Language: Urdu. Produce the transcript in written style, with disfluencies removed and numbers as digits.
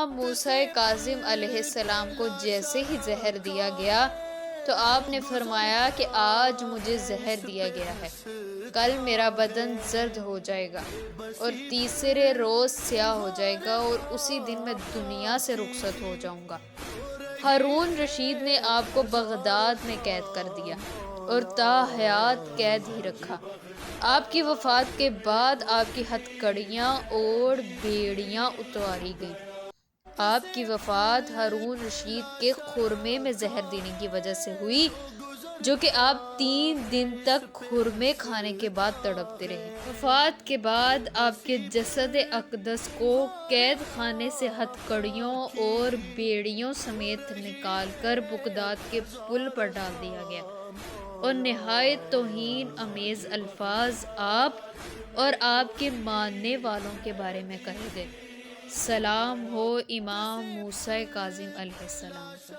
امام موسیٰ کاظم علیہ السلام کو جیسے ہی زہر دیا گیا تو آپ نے فرمایا کہ آج مجھے زہر دیا گیا ہے، کل میرا بدن زرد ہو جائے گا اور تیسرے روز سیاہ ہو جائے گا اور اسی دن میں دنیا سے رخصت ہو جاؤں گا۔ ہارون رشید نے آپ کو بغداد میں قید کر دیا اور تا حیات قید ہی رکھا۔ آپ کی وفات کے بعد آپ کی ہتھکڑیاں اور بیڑیاں اتاری گئی۔ آپ کی وفات ہارون رشید کے خرمے میں زہر دینے کی وجہ سے ہوئی، جو کہ آپ 3 دن تک خرمے کھانے کے بعد تڑپتے رہے۔ وفات کے بعد آپ کے جسد اقدس کو قید خانے سے ہتھکڑیوں اور بیڑیوں سمیت نکال کر بغداد کے پل پر ڈال دیا گیا اور نہایت توہین آمیز الفاظ آپ اور آپ کے ماننے والوں کے بارے میں کہے گئے۔ سلام ہو امام موسیٰ کاظم علیہ السلام پر۔